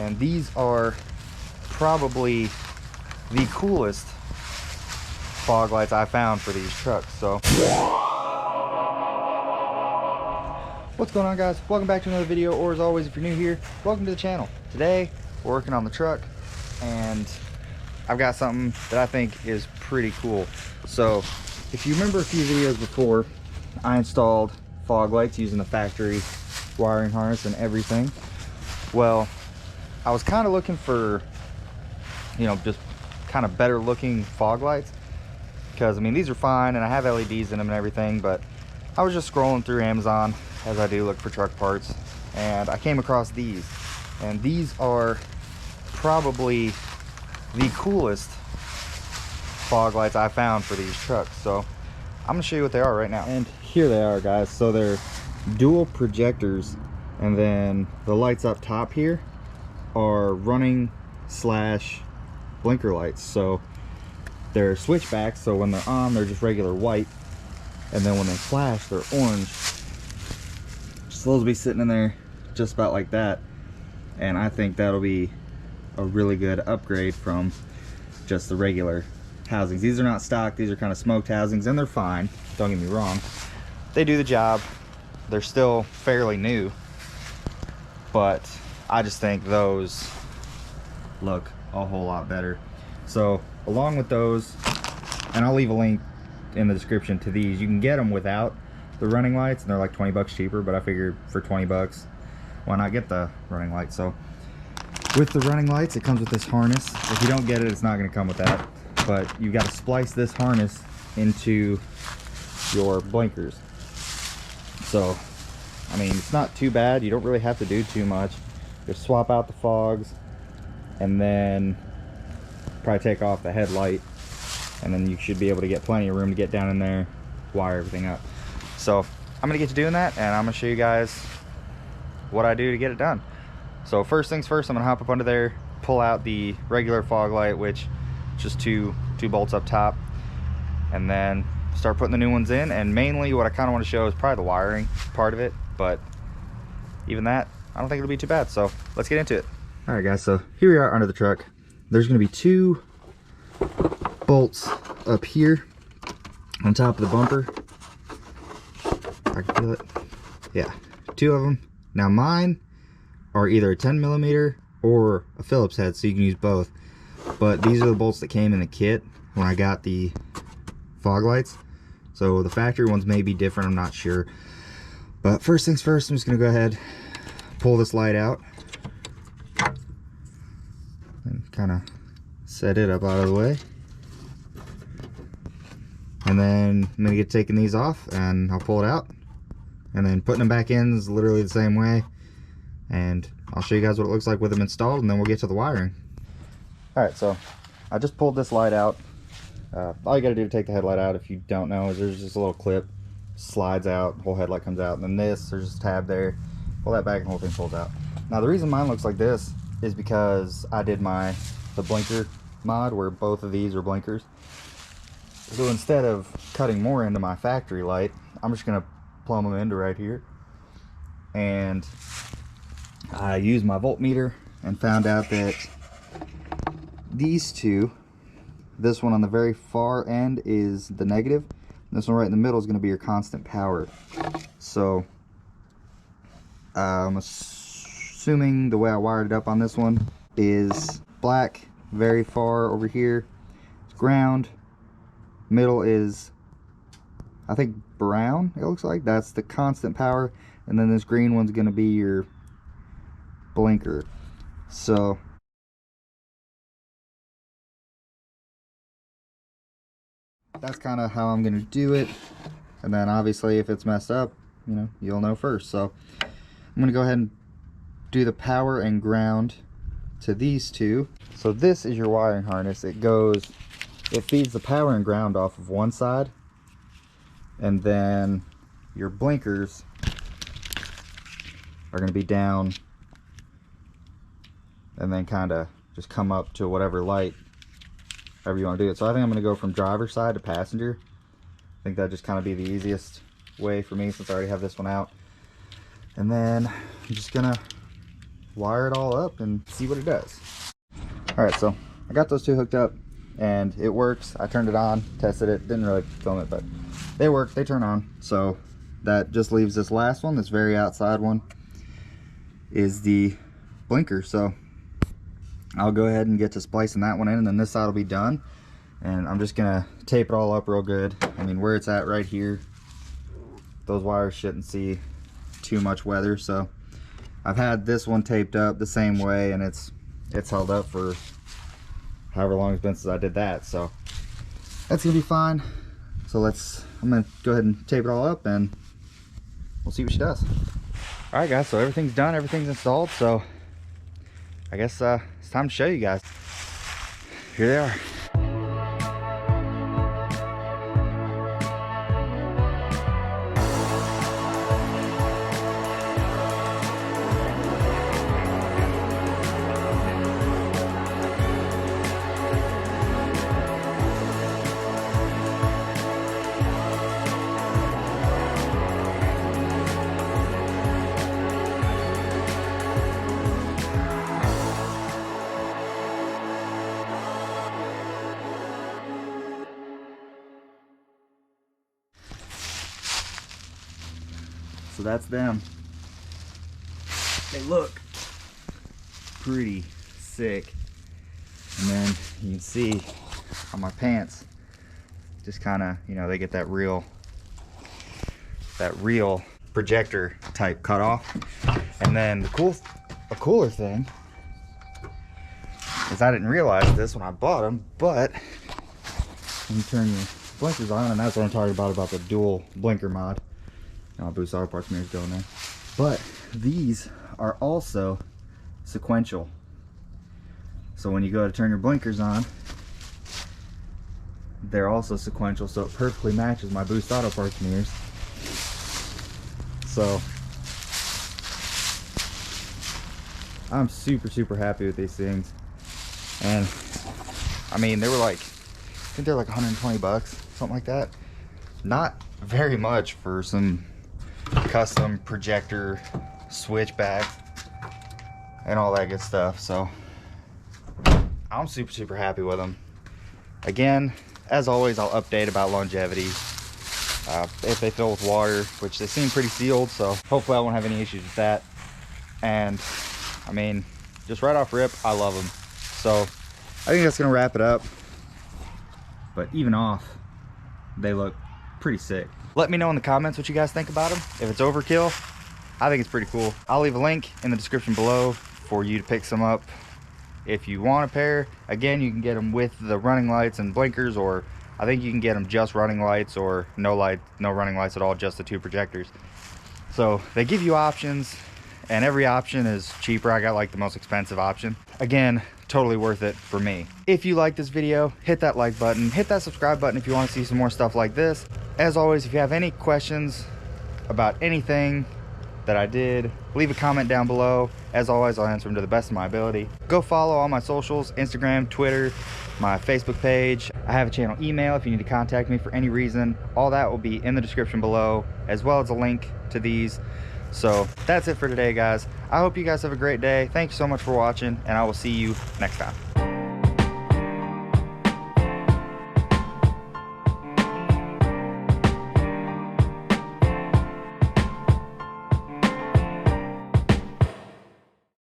and these are probably the coolest fog lights I found for these trucks. So what's going on, guys? Welcome back to another video, or as always, if you're new here, welcome to the channel. Today we're working on the truck and I've got something that I think is pretty cool. So if you remember a few videos before, I installed fog lights using the factory wiring harness and everything. Well, I was kind of looking for, you know, just kind of better looking fog lights, because I mean, these are fine and I have LEDs in them and everything, but I was just scrolling through Amazon, as I do, look for truck parts, and I came across these, and these are probably the coolest fog lights I found for these trucks. So I'm gonna show you what they are right now. And here they are, guys. So they're dual projectors, and then the lights up top here are running slash blinker lights. So they're switchbacks, so when they're on they're just regular white, and then when they flash they're orange. So those will be sitting in there just about like that, and I think that'll be a really good upgrade from just the regular housings. These are not stock, these are kind of smoked housings, and they're fine, don't get me wrong, they do the job. They're still fairly new, but I just think those look a whole lot better. So along with those, and I'll leave a link in the description to these, you can get them without the running lights, and they're like 20 bucks cheaper, but I figured for 20 bucks why not get the running lights. So with the running lights, it comes with this harness. If you don't get it, it's not going to come with that, but you got to splice this harness into your blinkers. So I mean, it's not too bad. You don't really have to do too much. Just swap out the fogs, and then probably take off the headlight, and then you should be able to get plenty of room to get down in there, wire everything up. So I'm gonna get to doing that, and I'm gonna show you guys what I do to get it done. So first things first, I'm gonna hop up under there, pull out the regular fog light, which is just two bolts up top, and then start putting the new ones in. And mainly what I kind of want to show is probably the wiring part of it, but even that, I don't think it'll be too bad. So let's get into it. All right, guys, so here we are under the truck. There's going to be two bolts up here on top of the bumper. I can feel it. Yeah, two of them. Now mine are either a 10mm or a Phillips head, so you can use both, but these are the bolts that came in the kit when I got the fog lights. So the factory ones may be different, I'm not sure. But first things first, I'm just gonna go ahead, pull this light out and kind of set it up out of the way. And then I'm gonna get taking these off, and I'll pull it out, and then putting them back in is literally the same way. And I'll show you guys what it looks like with them installed, and then we'll get to the wiring. All right, so I just pulled this light out. All you gotta do to take the headlight out, if you don't know, is there's just a little clip, slides out, the whole headlight comes out, and then there's just a tab there, pull that back and the whole thing pulls out. Now the reason mine looks like this is because I did the blinker mod where both of these are blinkers. So instead of cutting more into my factory light, I'm just gonna plumb them into right here. And I used my voltmeter and found out that these two, this one on the very far end is the negative, and this one right in the middle is going to be your constant power. So I'm assuming the way I wired it up on this one is black very far over here, it's ground, middle is I think brown, it looks like, that's the constant power, and then this green one's going to be your blinker. So that's kind of how I'm going to do it, and then obviously if it's messed up, you know, you'll know first. So I'm going to go ahead and do the power and ground to these two. So this is your wiring harness. It feeds the power and ground off of one side, and then your blinkers are going to be down and then kind of just come up to whatever light, however you want to do it. So I think I'm going to go from driver's side to passenger. I think that'd just kind of be the easiest way for me since I already have this one out. And then I'm just going to wire it all up and see what it does. All right, so I got those two hooked up and it works. I turned it on, tested it, didn't really film it, but they work, they turn on. So that just leaves this last one, this very outside one, is the blinker. So I'll go ahead and get to splicing that one in, and then this side will be done. And I'm just gonna tape it all up real good. I mean, where it's at right here, those wires shouldn't see too much weather. So I've had this one taped up the same way, and it's held up for however long it's been since I did that. So that's gonna be fine. So I'm gonna go ahead and tape it all up and we'll see what she does. All right, guys, so everything's done, everything's installed. So I guess it's time to show you guys. Here they are. So that's them. They look pretty sick. And then you can see on my pants, just kind of, you know, they get that real projector type cutoff. And then a cooler thing is I didn't realize this when I bought them, but when you turn your blinkers on, and that's what I'm talking about the dual blinker mod. I'll boost auto parts mirrors going there. But these are also sequential. So when you go to turn your blinkers on, they're also sequential, so it perfectly matches my boost auto parts mirrors. So I'm super happy with these things. And I mean, they were like, I think they're like 120 bucks, something like that. Not very much for some custom projector, switchback, and all that good stuff. So I'm super happy with them. Again, as always, I'll update about longevity if they fill with water, which they seem pretty sealed, so hopefully I won't have any issues with that. And I mean, just right off rip, I love them. So I think that's gonna wrap it up. But even off, they look pretty sick. Let me know in the comments what you guys think about them. If it's overkill, I think it's pretty cool. I'll leave a link in the description below for you to pick some up if you want a pair. Again, you can get them with the running lights and blinkers, or I think you can get them just running lights, or no running lights at all, just the two projectors. So they give you options, and every option is cheaper. I got like the most expensive option. Again, totally worth it for me. If you like this video, hit that like button, hit that subscribe button if you want to see some more stuff like this. As always, if you have any questions about anything that I did, leave a comment down below. As always, I'll answer them to the best of my ability. Go follow all my socials, Instagram, Twitter, my Facebook page. I have a channel email if you need to contact me for any reason. All that will be in the description below, as well as a link to these. So that's it for today, guys. I hope you guys have a great day. Thank you so much for watching, and I will see you next time.